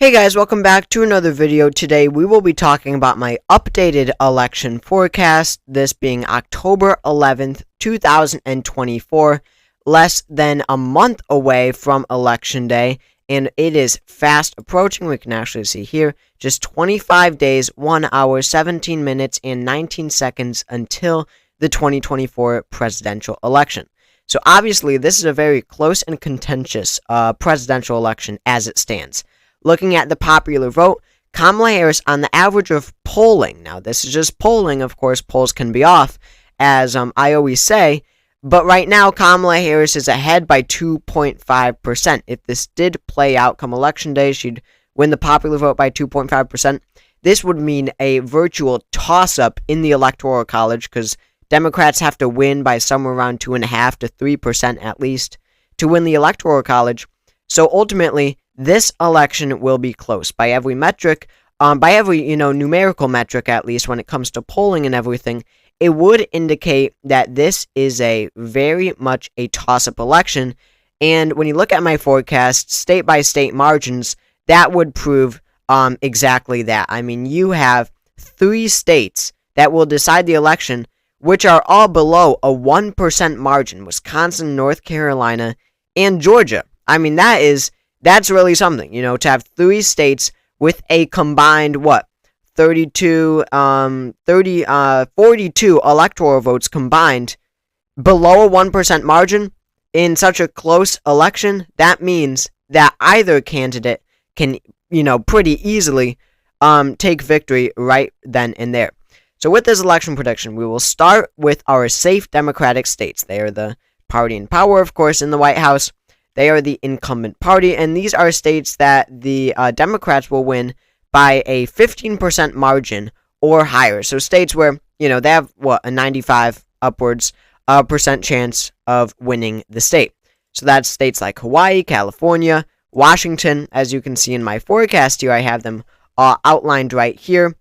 Hey guys, welcome back to another video. Today we will be talking about my updated election forecast, this being October 11th, 2024, less than a month away from Election Day, and it is fast approaching. We can actually see here, just 25 days, 1 hour, 17 minutes, and 19 seconds until the 2024 presidential election. So obviously this is a very close and contentious presidential election as it stands. Looking at the popular vote, Kamala Harris on the average of polling. Now, this is just polling. Of course, polls can be off, as I always say. But right now, Kamala Harris is ahead by 2.5%. If this did play out come Election Day, she'd win the popular vote by 2.5%. This would mean a virtual toss-up in the Electoral College, because Democrats have to win by somewhere around 2.5% to 3% at least to win the Electoral College. So ultimately, this election will be close by every metric, by every, numerical metric at least when it comes to polling and everything. It would indicate that this is a very much a toss-up election. And when you look at my forecast, state-by-state margins, that would prove exactly that. I mean, you have 3 states that will decide the election, which are all below a 1% margin: Wisconsin, North Carolina, and Georgia. I mean, that's really something, to have 3 states with a combined, 42 electoral votes combined below a 1% margin in such a close election. That means that either candidate can, pretty easily take victory right then and there. So with this election prediction, we will start with our safe Democratic states. They are the party in power, of course, in the White House. They are the incumbent party, and these are states that the Democrats will win by a 15% margin or higher. So states where, they have, a 95 upwards percent chance of winning the state. So that's states like Hawaii, California, Washington. As you can see in my forecast here, I have them outlined right here.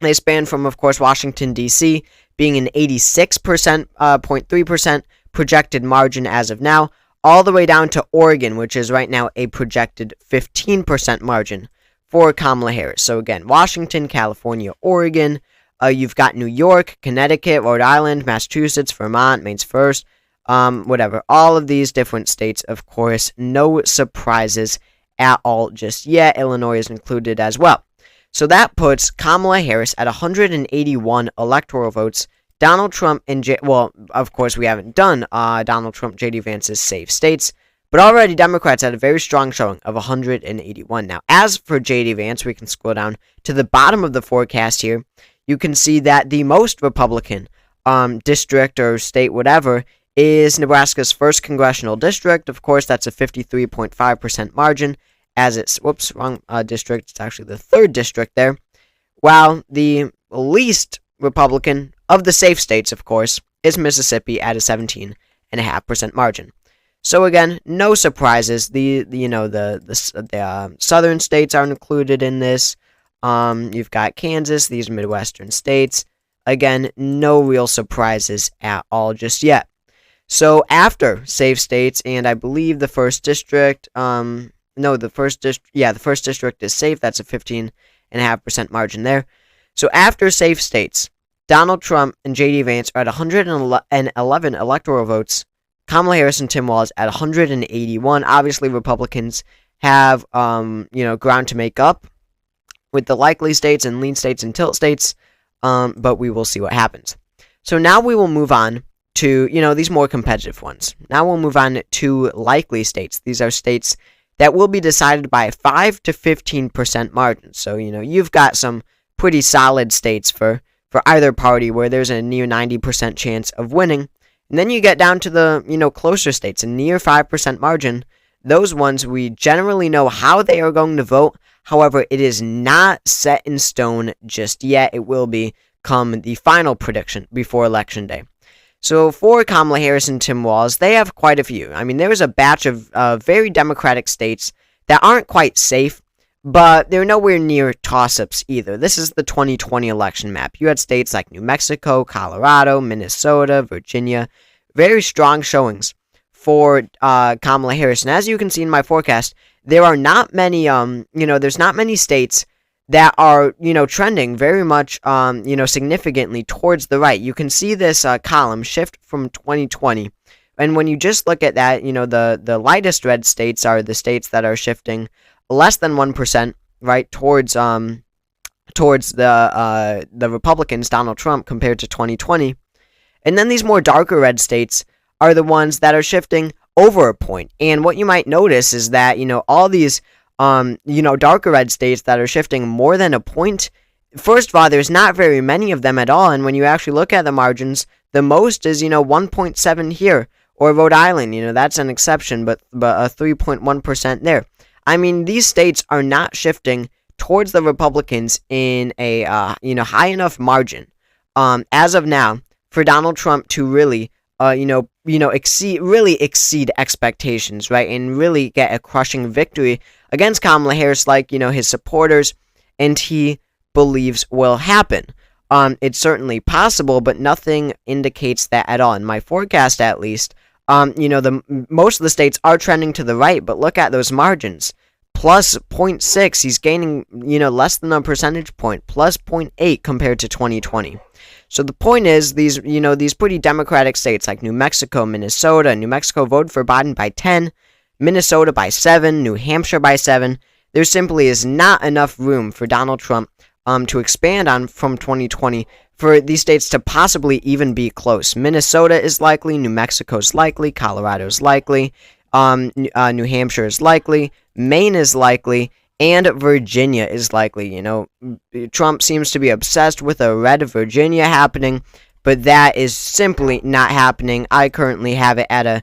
They span from, of course, Washington, D.C., being an 86.3% projected margin as of now, all the way down to Oregon, which is right now a projected 15% margin for Kamala Harris. So again, Washington, California, Oregon, you've got New York, Connecticut, Rhode Island, Massachusetts, Vermont, Maine's first, whatever. All of these different states, of course, no surprises at all just yet. Illinois is included as well. So that puts Kamala Harris at 181 electoral votes. Donald Trump and of course, we haven't done Donald Trump, J.D. Vance's safe states, but already Democrats had a very strong showing of 181. Now, as for J.D. Vance, we can scroll down to the bottom of the forecast here. You can see that the most Republican district or state, whatever, is Nebraska's 1st congressional district. Of course, that's a 53.5% margin, as it's, wrong district, it's actually the 3rd district there. While the least Republican of the safe states, of course, is Mississippi at a 17.5% margin. So again, no surprises. The southern states aren't included in this. You've got Kansas, these Midwestern states. Again, no real surprises at all just yet. So after safe states, and I believe the 1st district, the 1st district is safe. That's a 15.5% margin there. So after safe states, Donald Trump and J.D. Vance are at 111 electoral votes. Kamala Harris and Tim Walz at 181. Obviously, Republicans have, ground to make up with the likely states and lean states and tilt states, but we will see what happens. So now we will move on to, these more competitive ones. Now we'll move on to likely states. These are states that will be decided by a 5 to 15% margin. So, you've got some pretty solid states for either party where there's a near 90% chance of winning. And then you get down to the, closer states, a near 5% margin. Those ones, we generally know how they are going to vote. However, it is not set in stone just yet. It will become the final prediction before Election Day. So for Kamala Harris and Tim Walz, they have quite a few. I mean, there is a batch of very Democratic states that aren't quite safe, but they're nowhere near toss-ups either. This is the 2020 election map. You had states like New Mexico, Colorado, Minnesota, Virginia. Very strong showings for Kamala Harris. And as you can see in my forecast, there are not many, there's not many states that are, trending very much, significantly towards the right. You can see this column shift from 2020. And when you just look at that, the lightest red states are the states that are shifting less than 1%, right, towards the Republicans, Donald Trump, compared to 2020. And then these more darker red states are the ones that are shifting over a point. And what you might notice is that, all these, darker red states that are shifting more than a point, first of all, there's not very many of them at all. And when you actually look at the margins, the most is, 1.7 here. Or Rhode Island, that's an exception, but a 3.1% there. I mean, these states are not shifting towards the Republicans in a, high enough margin, as of now, for Donald Trump to really, exceed expectations, right, and really get a crushing victory against Kamala Harris, like, his supporters and he believes will happen. It's certainly possible, but nothing indicates that at all. In my forecast, at least, most of the states are trending to the right, but look at those margins. Plus 0.6, he's gaining, less than a percentage point. Plus 0.8 compared to 2020. So the point is, these pretty Democratic states like New Mexico, Minnesota. New Mexico voted for Biden by 10, Minnesota by 7, New Hampshire by 7. There simply is not enough room for Donald Trump to expand on from 2020 for these states to possibly even be close. Minnesota is likely, New Mexico is likely, Colorado is likely, New Hampshire is likely, Maine is likely, and Virginia is likely. Trump seems to be obsessed with a red Virginia happening, but that is simply not happening. I currently have it at a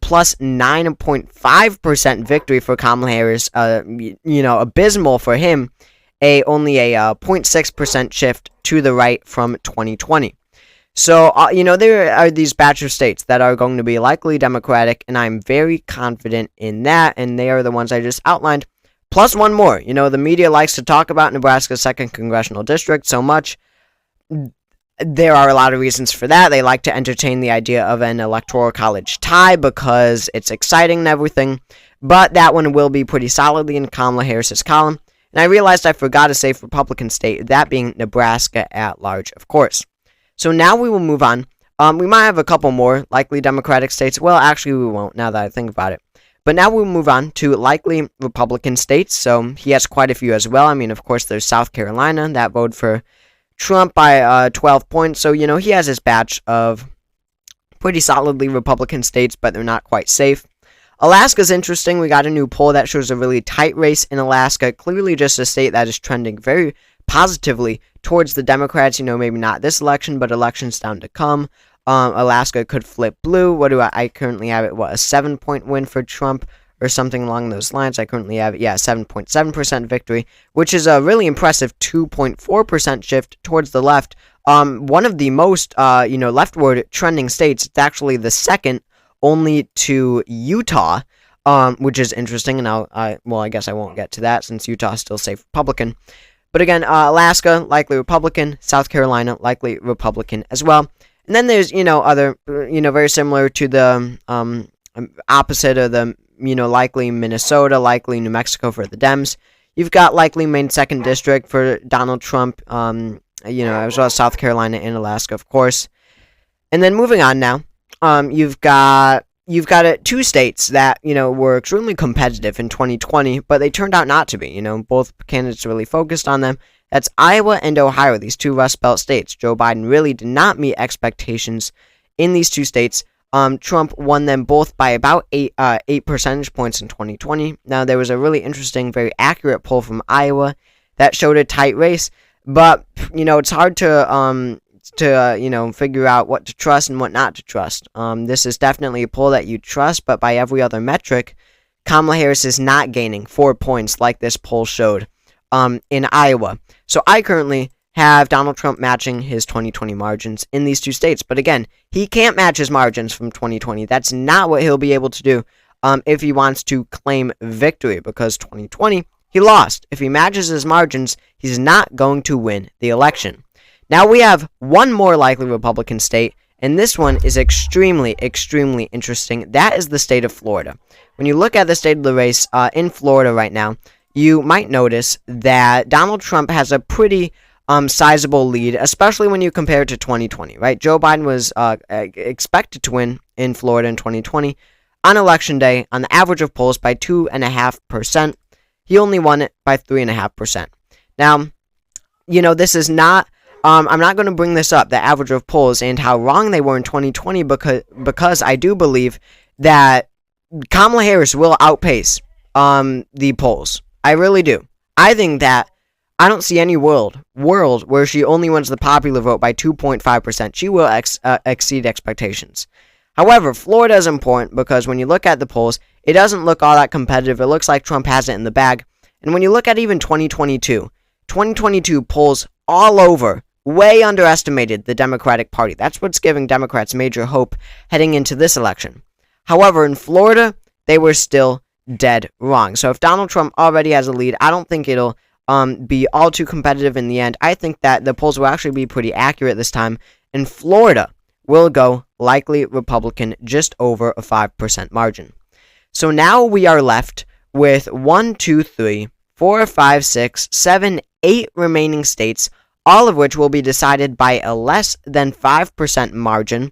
plus 9.5% victory for Kamala Harris. Abysmal for him. Only a 0.6% shift to the right from 2020. So, there are these batch of states that are going to be likely Democratic, and I'm very confident in that, and they are the ones I just outlined. Plus one more. The media likes to talk about Nebraska's 2nd Congressional District so much. There are a lot of reasons for that. They like to entertain the idea of an electoral college tie because it's exciting and everything, but that one will be pretty solidly in Kamala Harris's column. And I realized I forgot a safe Republican state, that being Nebraska at large, of course. So now we will move on. We might have a couple more likely Democratic states. Well, actually, we won't, now that I think about it. But now we'll move on to likely Republican states. So he has quite a few as well. I mean, of course, there's South Carolina that voted for Trump by 12 points. So, he has his batch of pretty solidly Republican states, but they're not quite safe. Alaska's interesting. We got a new poll that shows a really tight race in Alaska. Clearly just a state that is trending very positively towards the Democrats. Maybe not this election, but elections down to come. Alaska could flip blue. What do I currently have it? A 7-point win for Trump or something along those lines. I currently have it, 7.7% victory, which is a really impressive 2.4% shift towards the left. One of the most, leftward trending states. It's actually the second only to Utah, which is interesting, and I guess I won't get to that since Utah is still safe Republican. But again, Alaska, likely Republican, South Carolina, likely Republican as well. And then there's, other, very similar to the opposite of the, likely Minnesota, likely New Mexico for the Dems. You've got likely Maine 2nd District for Donald Trump, as well as South Carolina and Alaska, of course. And then moving on now. You've got two states that, were extremely competitive in 2020, but they turned out not to be. Both candidates really focused on them. That's Iowa and Ohio, these two Rust Belt states. Joe Biden really did not meet expectations in these two states. Trump won them both by about 8 percentage points in 2020. Now, there was a really interesting, very accurate poll from Iowa that showed a tight race, but, it's hard to figure out what to trust and what not to trust. This is definitely a poll that you trust, but by every other metric, Kamala Harris is not gaining 4 points like this poll showed in Iowa. So I currently have Donald Trump matching his 2020 margins in these two states. But again, he can't match his margins from 2020. That's not what he'll be able to do if he wants to claim victory, because 2020, he lost. If he matches his margins, he's not going to win the election. Now we have one more likely Republican state, And this one is extremely, extremely interesting. That is the state of Florida. When you look at the state of the race in Florida right now, you might notice that Donald Trump has a pretty sizable lead, especially when you compare it to 2020, right? Joe Biden was expected to win in Florida in 2020 on election day on the average of polls by 2.5%. He only won it by 3.5%. Now, this is not, I'm not going to bring this up, the average of polls and how wrong they were in 2020 because I do believe that Kamala Harris will outpace the polls. I really do. I think that I don't see any world where she only wins the popular vote by 2.5%. She will exceed expectations. However, Florida is important because when you look at the polls, it doesn't look all that competitive. It looks like Trump has it in the bag. And when you look at even 2022 polls all over way underestimated the Democratic Party. That's what's giving Democrats major hope heading into this election. However, in Florida, they were still dead wrong. So if Donald Trump already has a lead, I don't think it'll be all too competitive in the end. I think that the polls will actually be pretty accurate this time, and Florida will go likely Republican just over a 5% margin. So now we are left with 1, 2, 3, 4, 5, 6, 7, 8 remaining states, all of which will be decided by a less than 5% margin.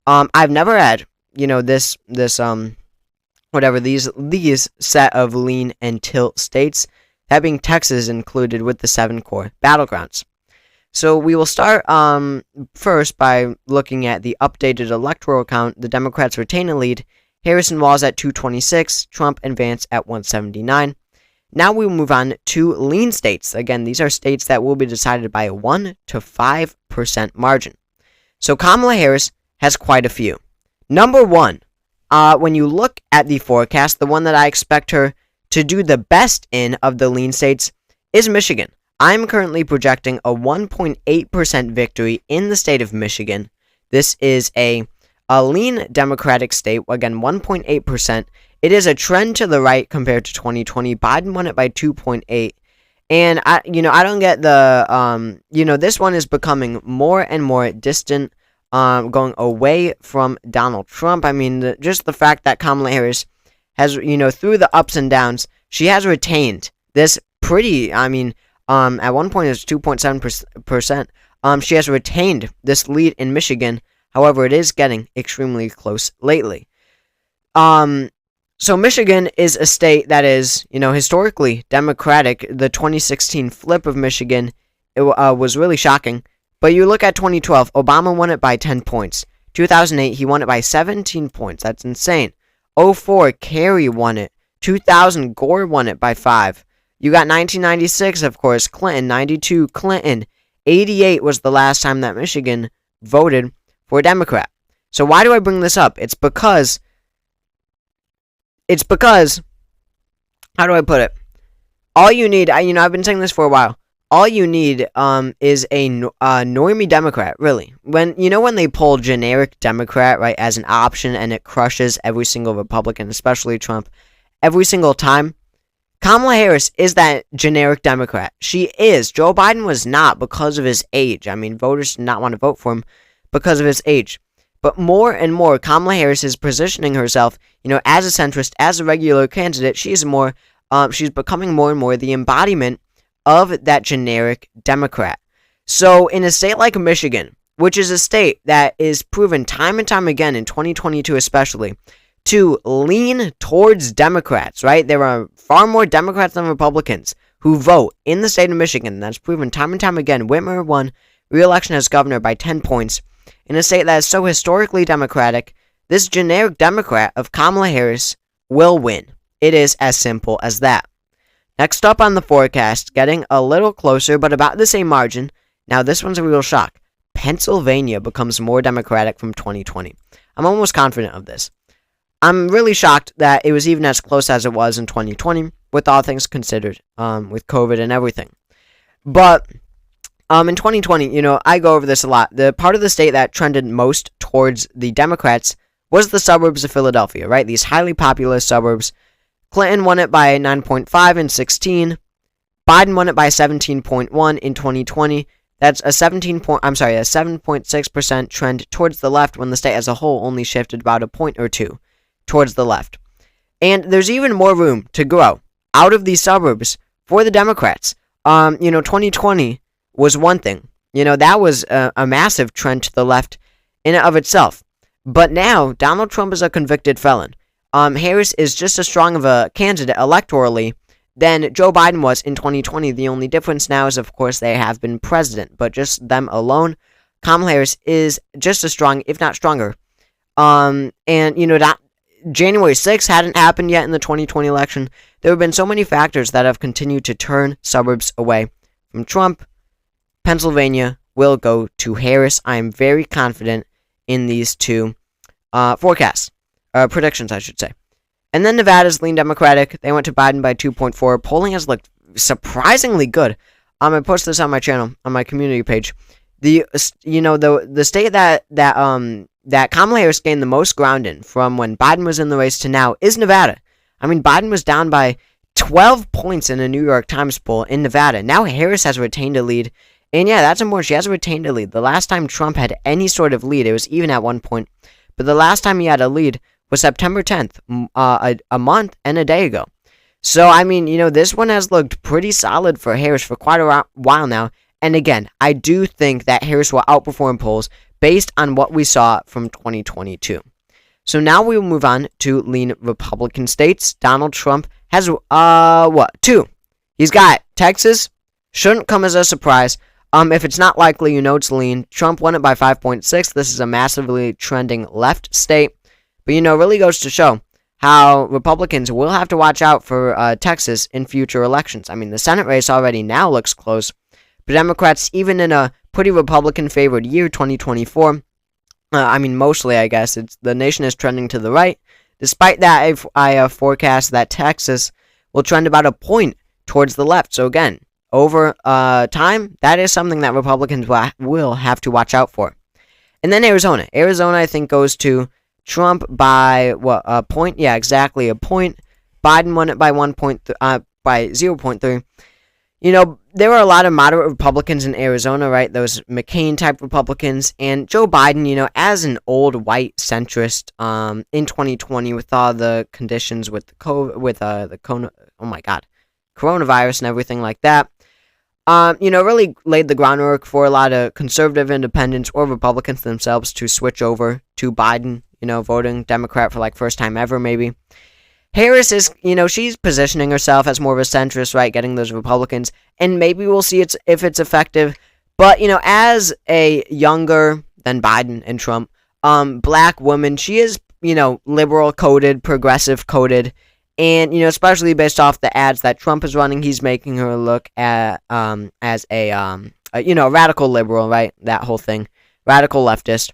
I've never had, these set of lean and tilt states, that being Texas included with the 7 core battlegrounds. So we will start first by looking at the updated electoral count. The Democrats retain a lead. Harris and Walz at 226, Trump and Vance at 179. Now we will move on to lean states. Again, these are states that will be decided by a 1 to 5% margin. So Kamala Harris has quite a few. Number 1, when you look at the forecast, the one that I expect her to do the best in of the lean states is Michigan. I'm currently projecting a 1.8% victory in the state of Michigan. This is a lean Democratic state. Again, 1.8%. It is a trend to the right compared to 2020. Biden won it by 2.8. And I don't get the this one is becoming more and more distant, going away from Donald Trump. I mean, just the fact that Kamala Harris has, through the ups and downs, she has retained this pretty, at one point it was 2.7%. She has retained this lead in Michigan. However, it is getting extremely close lately. So Michigan is a state that is, historically Democratic. The 2016 flip of Michigan, was really shocking. But you look at 2012, Obama won it by 10 points. 2008, he won it by 17 points. That's insane. 2004, Kerry won it. 2000, Gore won it by 5. You got 1996, of course, Clinton. 92, Clinton. 88 was the last time that Michigan voted for a Democrat. So why do I bring this up? It's because, how do I put it? All you need, I've been saying this for a while. All you need is a normie Democrat, really. When they poll generic Democrat, right, as an option, and it crushes every single Republican, especially Trump, every single time, Kamala Harris is that generic Democrat. She is. Joe Biden was not because of his age. Voters did not want to vote for him because of his age. But more and more, Kamala Harris is positioning herself, as a centrist, as a regular candidate. She's becoming more and more the embodiment of that generic Democrat. So in a state like Michigan, which is a state that is proven time and time again in 2022 especially, to lean towards Democrats, right? There are far more Democrats than Republicans who vote in the state of Michigan. That's proven time and time again. Whitmer won re-election as governor by 10 points. In a state that is so historically Democratic, this generic Democrat of Kamala Harris will win. It is as simple as that. Next up on the forecast, getting a little closer, but about the same margin. Now, this one's a real shock. Pennsylvania becomes more Democratic from 2020. I'm almost confident of this. I'm really shocked that it was even as close as it was in 2020, with all things considered, with COVID and everything. But in 2020, I go over this a lot. The part of the state that trended most towards the Democrats was the suburbs of Philadelphia, right? These highly populous suburbs. Clinton won it by 9.5 in 16. Biden won it by 17.1 in 2020. That's a 7.6% trend towards the left when the state as a whole only shifted about a point or two towards the left. And there's even more room to grow out of these suburbs for the Democrats. 2020 was one thing. That was a massive trend to the left in and of itself. But now, Donald Trump is a convicted felon. Harris is just as strong of a candidate electorally than Joe Biden was in 2020. The only difference now is, of course, they have been president. But just them alone, Kamala Harris is just as strong, if not stronger. That January 6th hadn't happened yet in the 2020 election. There have been so many factors that have continued to turn suburbs away from Trump. Pennsylvania will go to Harris. I am very confident in these two predictions, I should say. And then Nevada's lean Democratic. They went to Biden by 2.4. Polling has looked surprisingly good. I posted this on my channel, on my community page. The state that Kamala Harris gained the most ground in from when Biden was in the race to now is Nevada. I mean, Biden was down by 12 points in a New York Times poll in Nevada. Now Harris has retained a lead. And yeah, that's important. She has retained a lead. The last time Trump had any sort of lead, it was even at one point. But the last time he had a lead was September 10th, a month and a day ago. So, I mean, this one has looked pretty solid for Harris for quite a while now. And again, I do think that Harris will outperform polls based on what we saw from 2022. So now we will move on to lean Republican states. Donald Trump has, two. He's got Texas. Shouldn't come as a surprise. If it's not likely, it's lean. Trump won it by 5.6. This is a massively trending left state. But, really goes to show how Republicans will have to watch out for Texas in future elections. I mean, the Senate race already now looks close. But Democrats, even in a pretty Republican-favored year, 2024, mostly, I guess, the nation is trending to the right. Despite that, I forecast that Texas will trend about a point towards the left. So, again, over time, that is something that Republicans will have to watch out for. And then Arizona. Arizona, I think, goes to Trump by, a point? Yeah, exactly a point. Biden won it by by 0.3. There were a lot of moderate Republicans in Arizona, right? Those McCain-type Republicans. And Joe Biden, as an old white centrist in 2020 with all the conditions with the coronavirus and everything like that, really laid the groundwork for a lot of conservative independents or Republicans themselves to switch over to Biden, voting Democrat for first time ever maybe. Harris is, she's positioning herself as more of a centrist, right, getting those Republicans, and maybe we'll see if it's effective. But, as a younger than Biden and Trump, black woman, she is, liberal-coded, progressive-coded, and, especially based off the ads that Trump is running, he's making her look at as a radical liberal, right, that whole thing, radical leftist.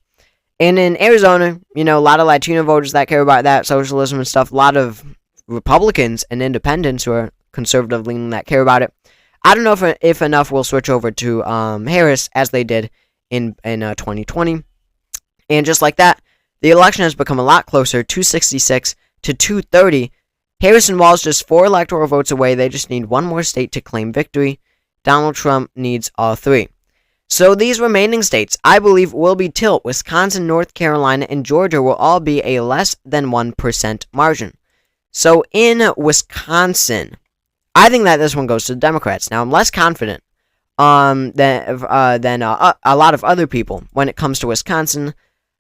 And in Arizona, a lot of Latino voters that care about that, socialism and stuff. A lot of Republicans and independents who are conservative leaning that care about it. I don't know if enough will switch over to Harris as they did in 2020. And just like that, the election has become a lot closer, 266 to 230. Harris and Walz just 4 electoral votes away. They just need one more state to claim victory. Donald Trump needs all 3. So these remaining states, I believe, will be tilt. Wisconsin, North Carolina, and Georgia will all be a less than 1% margin. So in Wisconsin, I think that this one goes to the Democrats. Now, I'm less confident than a lot of other people when it comes to Wisconsin. I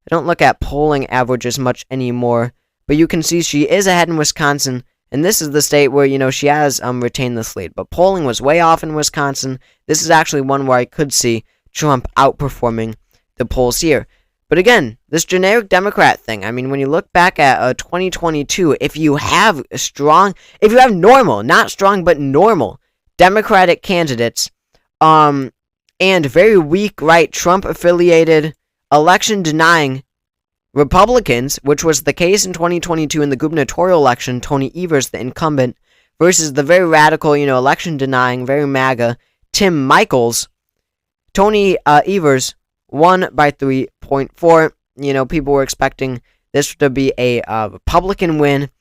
don't look at polling averages much anymore, but you can see she is ahead in Wisconsin, and this is the state where, she has retained this lead. But polling was way off in Wisconsin. This is actually one where I could see Trump outperforming the polls here. But again, this generic Democrat thing, when you look back at 2022, if you have normal, not strong, but normal Democratic candidates, and very weak, right, Trump-affiliated, election-denying Republicans, which was the case in 2022 in the gubernatorial election, Tony Evers, the incumbent, versus the very radical, election-denying, very MAGA, Tim Michels. Tony Evers won by 3.4. People were expecting this to be a Republican win.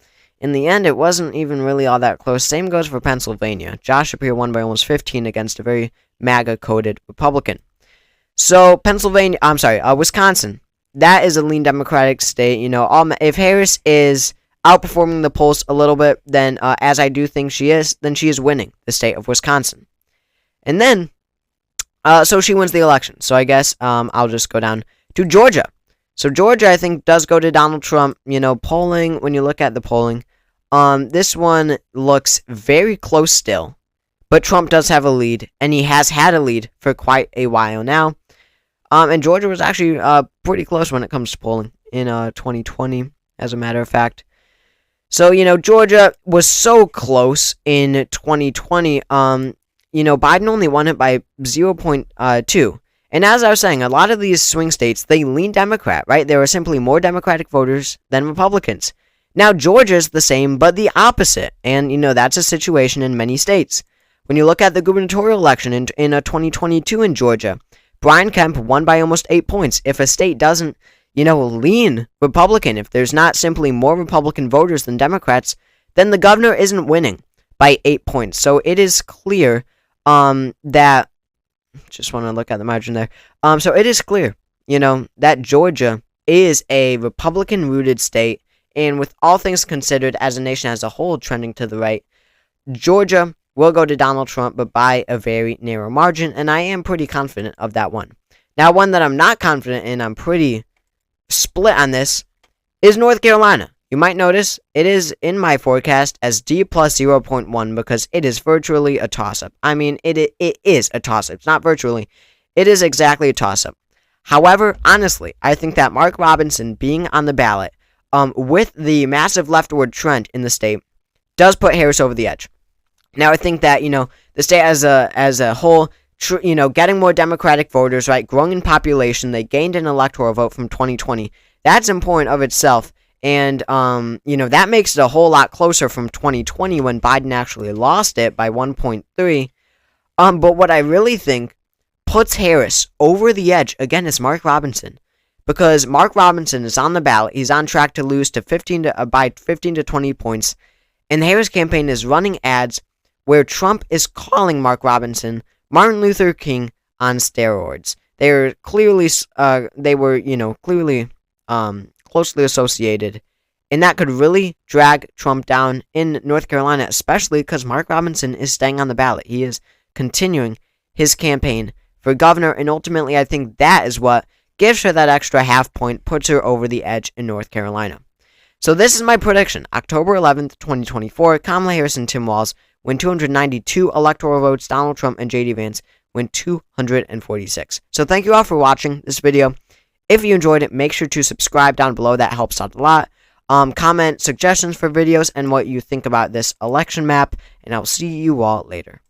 In the end, it wasn't even really all that close. Same goes for Pennsylvania. Josh Shapiro won by almost 15 against a very MAGA-coded Republican. So Wisconsin. That is a lean Democratic state. If Harris is outperforming the polls a little bit, then as I do think she is, then she is winning the state of Wisconsin. And then, so she wins the election. So I guess I'll just go down to Georgia. So Georgia, I think, does go to Donald Trump. Polling, when you look at the polling, this one looks very close still. But Trump does have a lead, and he has had a lead for quite a while now. And Georgia was actually pretty close when it comes to polling in 2020, as a matter of fact. So, Georgia was so close in 2020. Biden only won it by 0.2. And as I was saying, a lot of these swing states, they lean Democrat, right? There are simply more Democratic voters than Republicans. Now, Georgia's the same, but the opposite. And, that's a situation in many states. When you look at the gubernatorial election in 2022 in Georgia, Brian Kemp won by almost 8 points. If a state doesn't, lean Republican, if there's not simply more Republican voters than Democrats, then the governor isn't winning by 8 points. So it is clear that, just want to look at the margin there. So it is clear, that Georgia is a Republican-rooted state, and with all things considered, as a nation as a whole trending to the right, Georgia will go to Donald Trump, but by a very narrow margin, and I am pretty confident of that one. Now, one that I'm not confident in, I'm pretty split on this, is North Carolina. You might notice it is in my forecast as D plus 0.1 because it is virtually a toss-up. I mean, it is a toss-up. It's not virtually. It is exactly a toss-up. However, honestly, I think that Mark Robinson being on the ballot, with the massive leftward trend in the state, does put Harris over the edge. Now, I think that, the state as a whole, getting more Democratic voters, right, growing in population, they gained an electoral vote from 2020. That's important of itself. And, that makes it a whole lot closer from 2020 when Biden actually lost it by 1.3. But what I really think puts Harris over the edge, again, is Mark Robinson. Because Mark Robinson is on the ballot. He's on track to lose by 15 to 20 points. And the Harris campaign is running ads where Trump is calling Mark Robinson Martin Luther King on steroids. They were clearly closely associated, and that could really drag Trump down in North Carolina, especially because Mark Robinson is staying on the ballot. He is continuing his campaign for governor, and ultimately I think that is what gives her that extra half point, puts her over the edge in North Carolina. So this is my prediction. October 11th, 2024, Kamala Harris and Tim Walz win 292 electoral votes. Donald Trump and J.D. Vance win 246. So thank you all for watching this video. If you enjoyed it, make sure to subscribe down below. That helps out a lot. Comment suggestions for videos and what you think about this election map, and I'll see you all later.